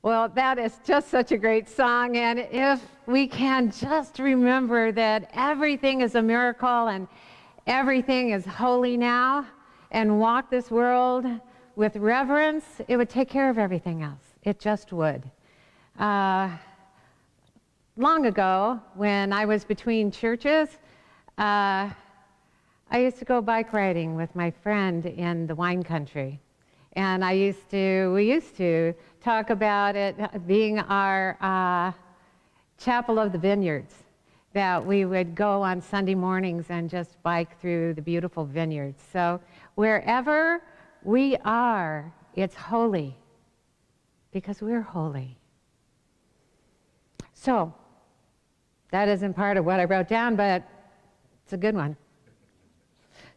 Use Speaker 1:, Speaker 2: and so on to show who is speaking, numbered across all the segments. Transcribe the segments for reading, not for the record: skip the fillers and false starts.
Speaker 1: Well, that is just such a great song, and if we can just remember that everything is a miracle and everything is holy now, and walk this world with reverence, it would take care of everything else. It just would. Long ago, when I was between churches, I used to go bike riding with my friend in the wine country. And we used to talk about it being our chapel of the vineyards, that we would go on Sunday mornings and just bike through the beautiful vineyards. So wherever we are, it's holy, because we're holy. So that isn't part of what I wrote down, but it's a good one.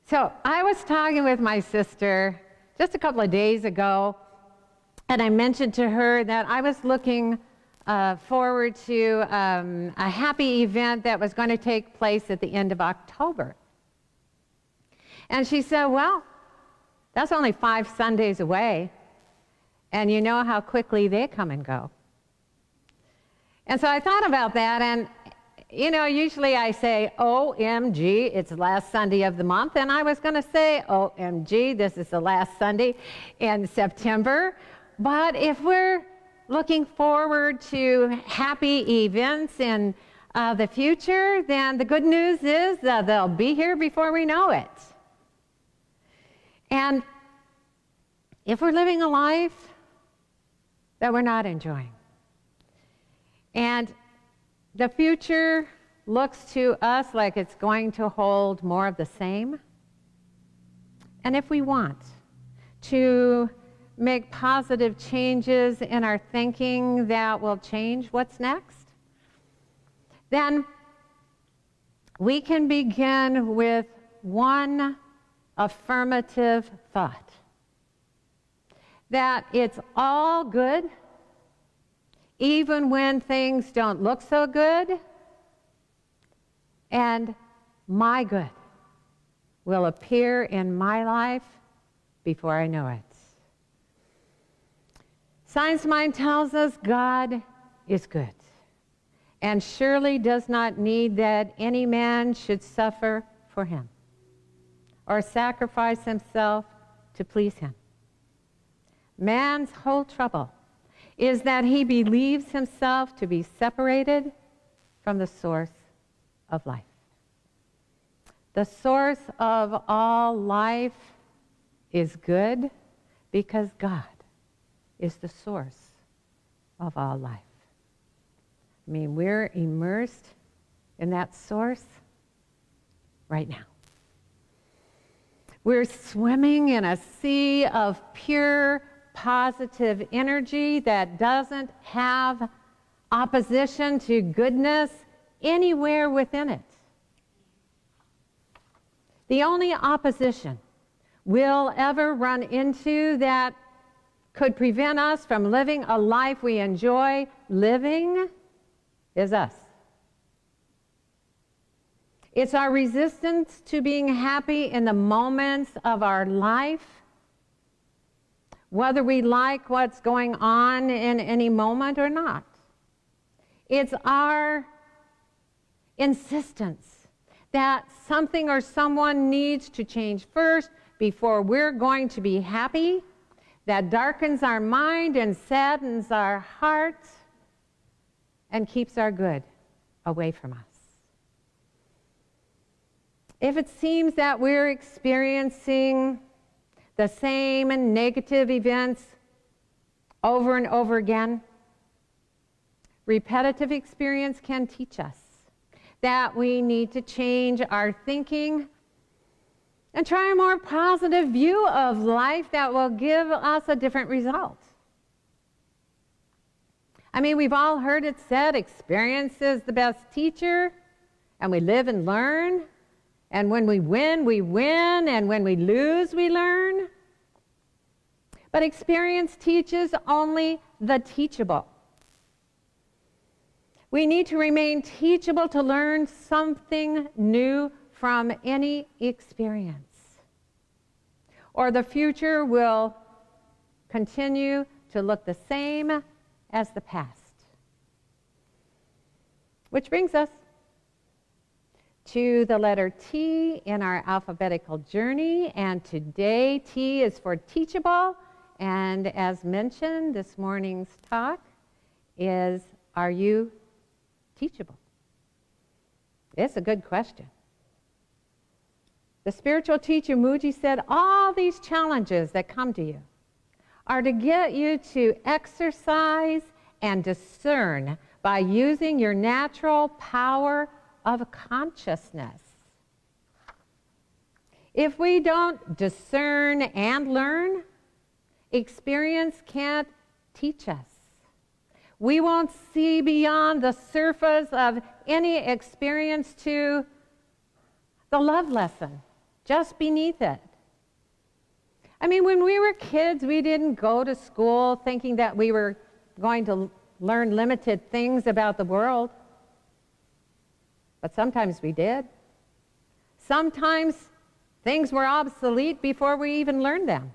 Speaker 1: So I was talking with my sister just a couple of days ago, and I mentioned to her that I was looking forward to a happy event that was going to take place at the end of October. And she said, well, that's only 5 Sundays away, and you know how quickly they come and go. And so I thought about that, and you know, usually I say, OMG, it's the last Sunday of the month, and I was going to say, OMG, this is the last Sunday in September. But if we're looking forward to happy events in the future, then the good news is that they'll be here before we know it. And if we're living a life that we're not enjoying, and the future looks to us like it's going to hold more of the same, and if we want to make positive changes in our thinking that will change what's next, then we can begin with one affirmative thought: that it's all good, even when things don't look so good, and my good will appear in my life before I know it. Science Mind tells us God is good, and surely does not need that any man should suffer for him or sacrifice himself to please him. Man's whole trouble is that he believes himself to be separated from the source of life. The source of all life is good because God is the source of all life. I mean, we're immersed in that source right now. We're swimming in a sea of pure, positive energy that doesn't have opposition to goodness anywhere within it. The only opposition we'll ever run into that could prevent us from living a life we enjoy living is us. It's our resistance to being happy in the moments of our life, whether we like what's going on in any moment or not. It's our insistence that something or someone needs to change first before we're going to be happy that darkens our mind and saddens our heart and keeps our good away from us. If it seems that we're experiencing the same negative events over and over again, repetitive experience can teach us that we need to change our thinking and try a more positive view of life that will give us a different result. I mean, we've all heard it said, experience is the best teacher, and we live and learn. And when we win, and when we lose, we learn. But experience teaches only the teachable. We need to remain teachable to learn something new from any experience, or the future will continue to look the same as the past. Which brings us to the letter T in our alphabetical journey, and today T is for teachable, and as mentioned, this morning's talk is, are you teachable? It's a good question. The spiritual teacher Muji said all these challenges that come to you are to get you to exercise and discern by using your natural power of consciousness. If we don't discern and learn, experience can't teach us. We won't see beyond the surface of any experience to the love lesson just beneath it. I mean, when we were kids, we didn't go to school thinking that we were going to learn limited things about the world. But sometimes we did. Sometimes things were obsolete before we even learned them.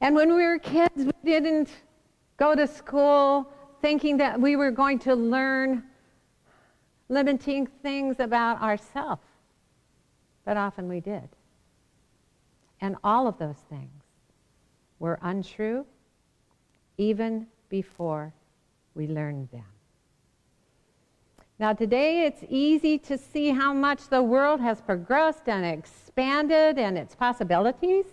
Speaker 1: And when we were kids, we didn't go to school thinking that we were going to learn limiting things about ourselves. But often we did. And all of those things were untrue even before we learned them. Now today it's easy to see how much the world has progressed and expanded in its possibilities.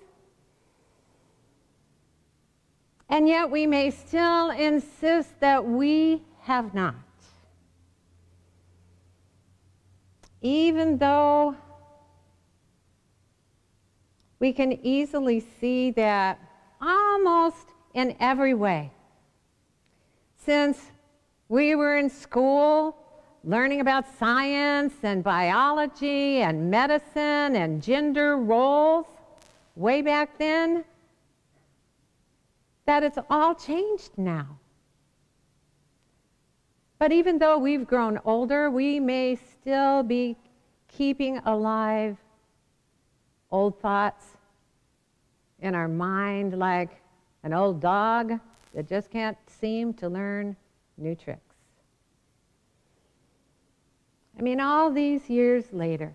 Speaker 1: And yet we may still insist that we have not. Even though we can easily see that almost in every way. Since we were in school learning about science and biology and medicine and gender roles way back then, that it's all changed now. But even though we've grown older, we may still be keeping alive old thoughts in our mind like an old dog that just can't seem to learn new tricks. I mean, all these years later,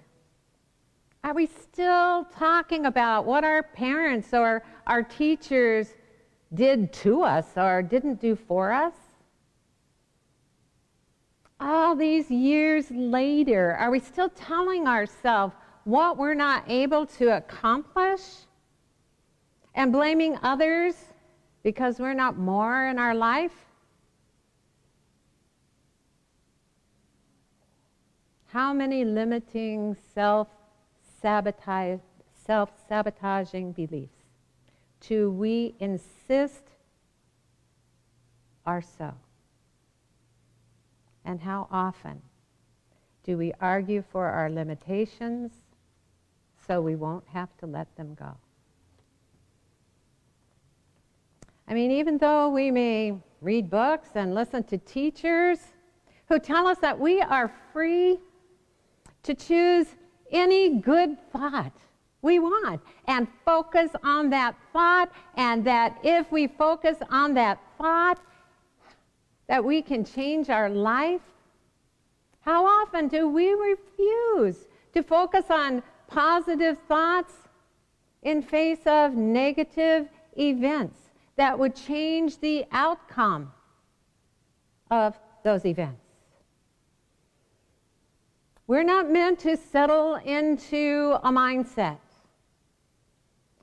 Speaker 1: are we still talking about what our parents or our teachers did to us or didn't do for us? All these years later, are we still telling ourselves what we're not able to accomplish and blaming others because we're not more in our life? How many limiting self-sabotaging beliefs do we insist are so? And how often do we argue for our limitations so we won't have to let them go? I mean, even though we may read books and listen to teachers who tell us that we are free to choose any good thought we want and focus on that thought, and that if we focus on that thought, that we can change our life, how often do we refuse to focus on positive thoughts in face of negative events that would change the outcome of those events? We're not meant to settle into a mindset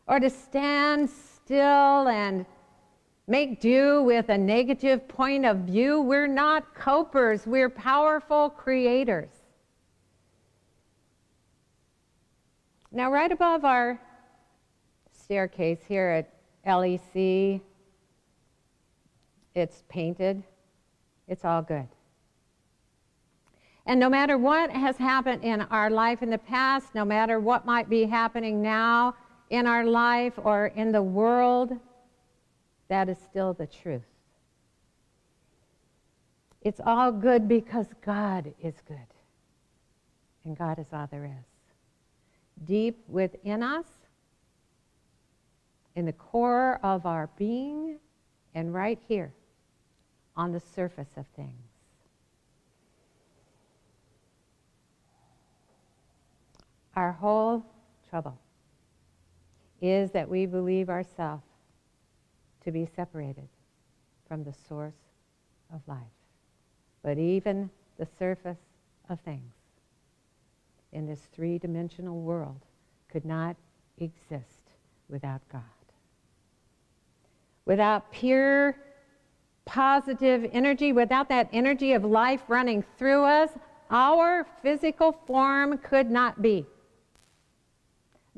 Speaker 1: or to stand still and make do with a negative point of view. We're not copers. We're powerful creators. Now, right above our staircase here at LEC, it's painted. It's all good. And no matter what has happened in our life in the past, no matter what might be happening now in our life or in the world, that is still the truth. It's all good because God is good. And God is all there is. Deep within us, in the core of our being, and right here on the surface of things. Our whole trouble is that we believe ourselves to be separated from the source of life. But even the surface of things in this three-dimensional world could not exist without God. Without pure, positive energy, without that energy of life running through us, our physical form could not be.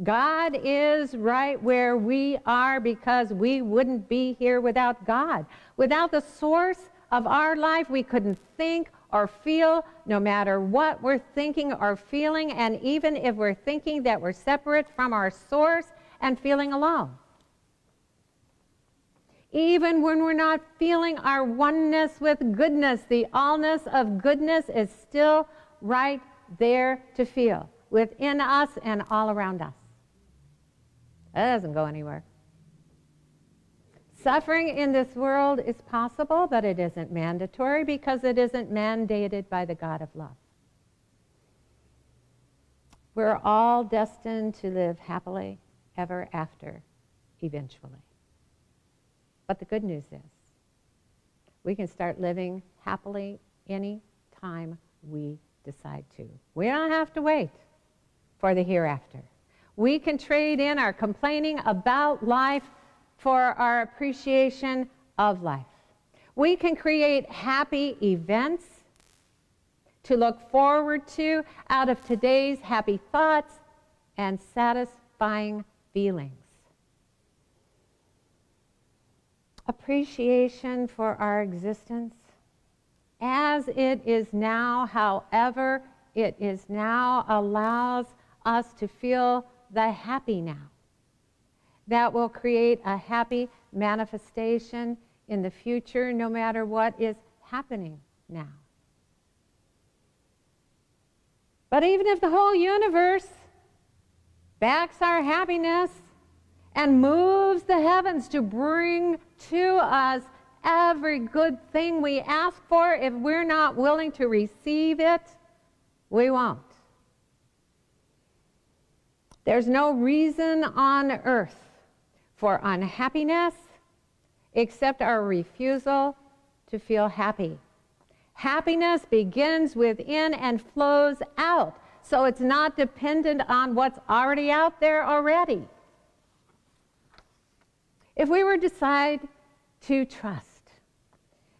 Speaker 1: God is right where we are because we wouldn't be here without God. Without the source of our life, we couldn't think or feel no matter what we're thinking or feeling, and even if we're thinking that we're separate from our source and feeling alone. Even when we're not feeling our oneness with goodness, the allness of goodness is still right there to feel within us and all around us. That doesn't go anywhere. Suffering in this world is possible, but it isn't mandatory because it isn't mandated by the God of love. We're all destined to live happily ever after, eventually. But the good news is, we can start living happily any time we decide to. We don't have to wait for the hereafter. We can trade in our complaining about life for our appreciation of life. We can create happy events to look forward to out of today's happy thoughts and satisfying feelings. Appreciation for our existence as it is now, however it is now, allows us to feel the happy now. That will create a happy manifestation in the future, no matter what is happening now. But even if the whole universe backs our happiness and moves the heavens to bring to us every good thing we ask for, if we're not willing to receive it, we won't. There's no reason on earth for unhappiness except our refusal to feel happy. Happiness begins within and flows out, so it's not dependent on what's already out there already. If we were to decide to trust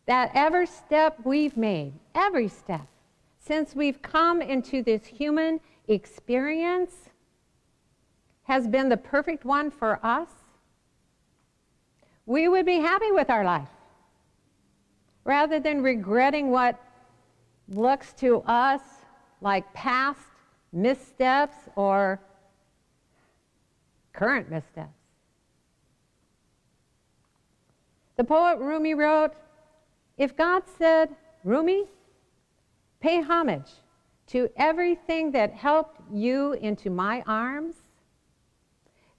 Speaker 1: that every step we've made, every step, since we've come into this human experience has been the perfect one for us, we would be happy with our life, rather than regretting what looks to us like past missteps or current missteps. The poet Rumi wrote, if God said, Rumi, pay homage to everything that helped you into my arms,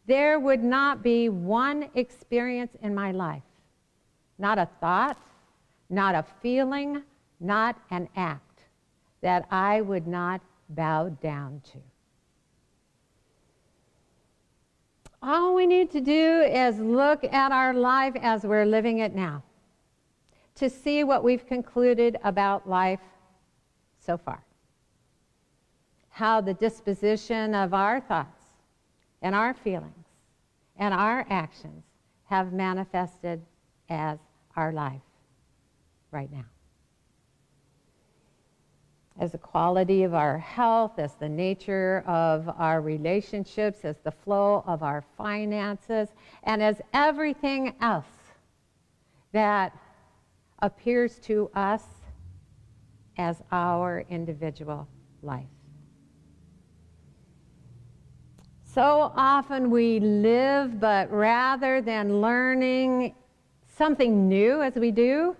Speaker 1: there would not be one experience in my life, not a thought, not a feeling, not an act, that I would not bow down to. All we need to do is look at our life as we're living it now to see what we've concluded about life so far. How the disposition of our thoughts and our feelings and our actions have manifested as our life right now. As the quality of our health, as the nature of our relationships, as the flow of our finances, and as everything else that appears to us as our individual life. So often we live, but rather than learning something new as we do,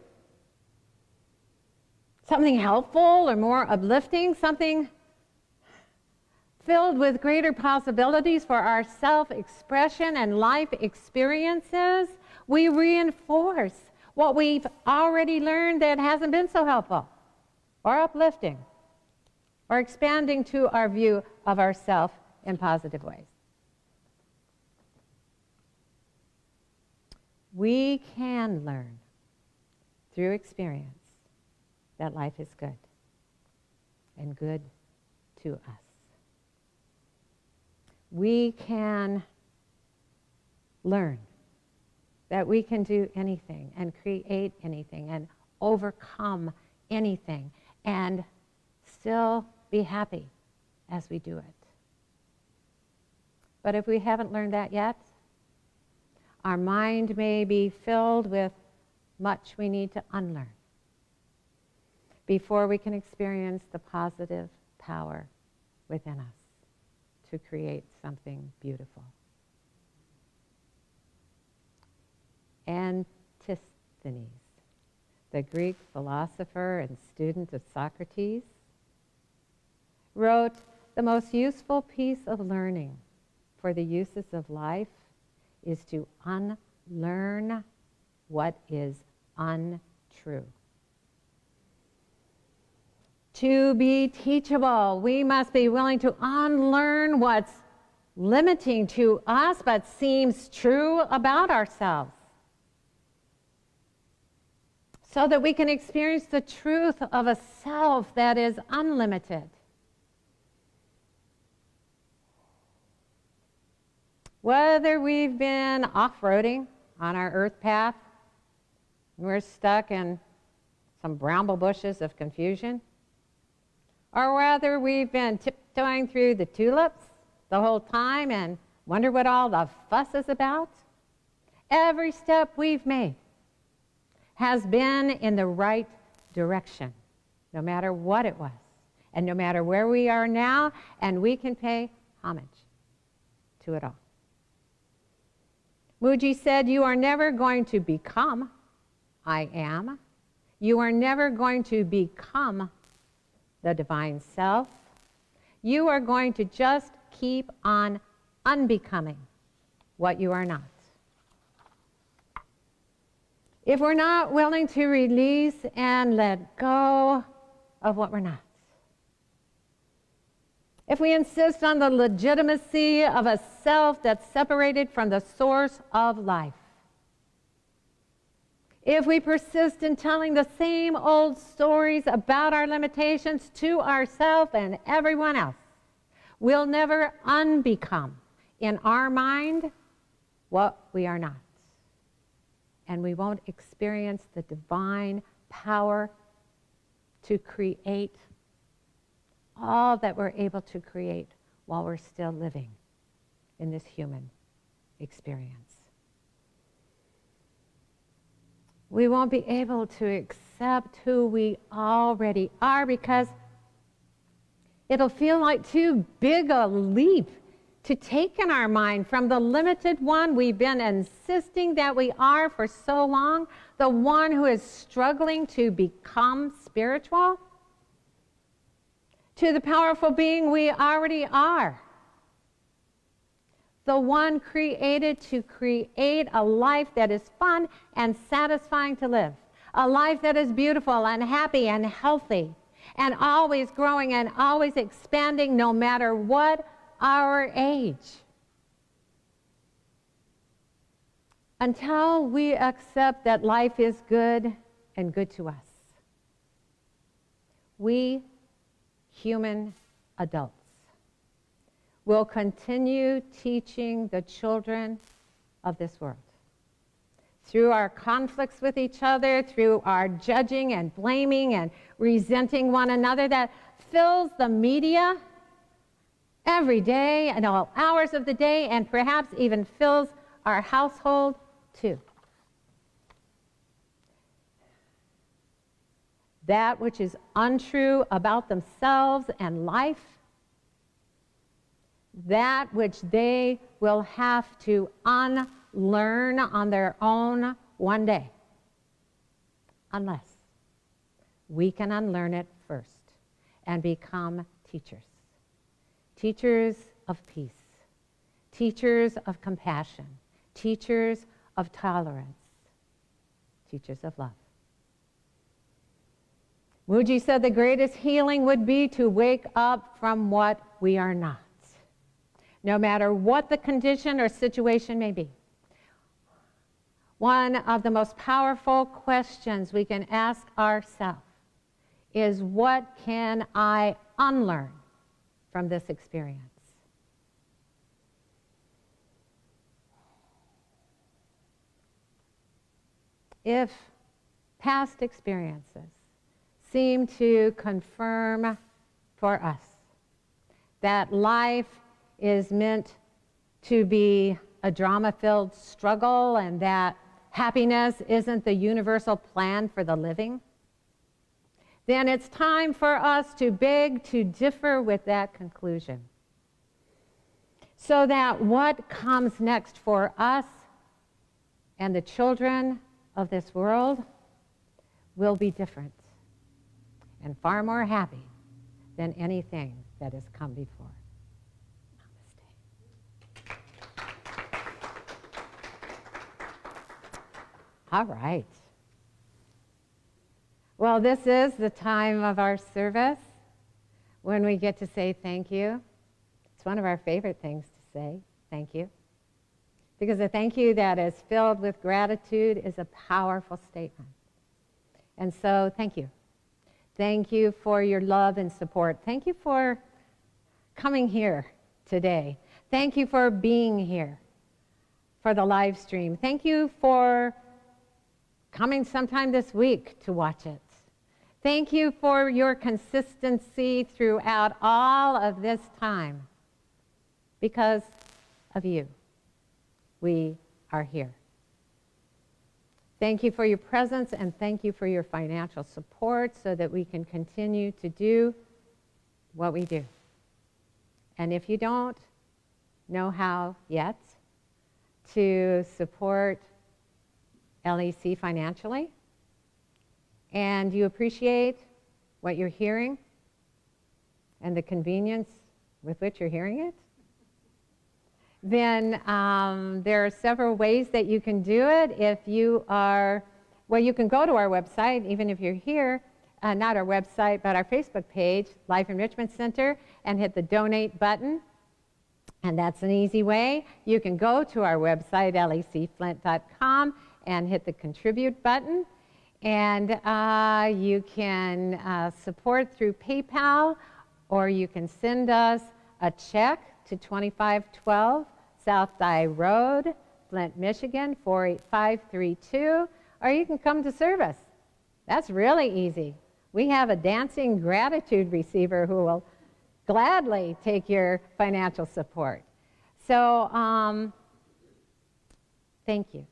Speaker 1: something helpful or more uplifting, something filled with greater possibilities for our self-expression and life experiences, We reinforce what we've already learned that hasn't been so helpful or uplifting or expanding to our view of ourself in positive ways. We can learn through experience that life is good and good to us. We can learn that we can do anything and create anything and overcome anything and still be happy as we do it. But if we haven't learned that yet, our mind may be filled with much we need to unlearn before we can experience the positive power within us to create something beautiful. Antisthenes, the Greek philosopher and student of Socrates, wrote, "The most useful piece of learning for the uses of life is to unlearn what is untrue." To be teachable, we must be willing to unlearn what's limiting to us but seems true about ourselves, so that we can experience the truth of a self that is unlimited. Whether we've been off-roading on our earth path, we're stuck in some bramble bushes of confusion, or whether we've been tiptoeing through the tulips the whole time and wonder what all the fuss is about, every step we've made has been in the right direction, no matter what it was, and no matter where we are now, and we can pay homage to it all. Muji said, "You are never going to become I am. You are never going to become the divine self. You are going to just keep on unbecoming what you are not." If we're not willing to release and let go of what we're not, if we insist on the legitimacy of a self that's separated from the source of life, if we persist in telling the same old stories about our limitations to ourselves and everyone else, we'll never unbecome in our mind what we are not. And we won't experience the divine power to create all that we're able to create while we're still living in this human experience. We won't be able to accept who we already are because it'll feel like too big a leap to take in our mind from the limited one we've been insisting that we are for so long, the one who is struggling to become spiritual, to the powerful being we already are, the one created to create a life that is fun and satisfying to live, a life that is beautiful and happy and healthy and always growing and always expanding no matter what our age. Until we accept that life is good and good to us, we human adults will continue teaching the children of this world through our conflicts with each other, through our judging and blaming and resenting one another that fills the media every day and all hours of the day, and perhaps even fills our household too. That which is untrue about themselves and life, that which they will have to unlearn on their own one day, unless we can unlearn it first and become teachers. Teachers of peace, teachers of compassion, teachers of tolerance, teachers of love. Muji said the greatest healing would be to wake up from what we are not, no matter what the condition or situation may be. One of the most powerful questions we can ask ourselves is, what can I unlearn from this experience? If past experiences seem to confirm for us that life is meant to be a drama-filled struggle and that happiness isn't the universal plan for the living, then it's time for us to beg to differ with that conclusion, so that what comes next for us and the children of this world will be different and far more happy than anything that has come before. All right. Well, this is the time of our service when we get to say thank you. It's one of our favorite things to say, thank you. Because a thank you that is filled with gratitude is a powerful statement. And so, thank you. Thank you for your love and support. Thank you for coming here today. Thank you for being here for the live stream. Thank you for coming sometime this week to watch it. Thank you for your consistency throughout all of this time. Because of you, we are here. Thank you for your presence, and thank you for your financial support so that we can continue to do what we do. And if you don't know how yet to support LEC financially, and you appreciate what you're hearing and the convenience with which you're hearing it, then there are several ways that you can do it. If you are, well, you can go to our website, even if you're here, not our website, but our Facebook page, Life Enrichment Center, and hit the donate button. And that's an easy way. You can go to our website, lecflint.com, and hit the contribute button. And you can support through PayPal, or you can send us a check to 2512 South Dye Road, Flint, Michigan, 48532, or you can come to service. That's really easy. We have a dancing gratitude receiver who will gladly take your financial support. So, thank you.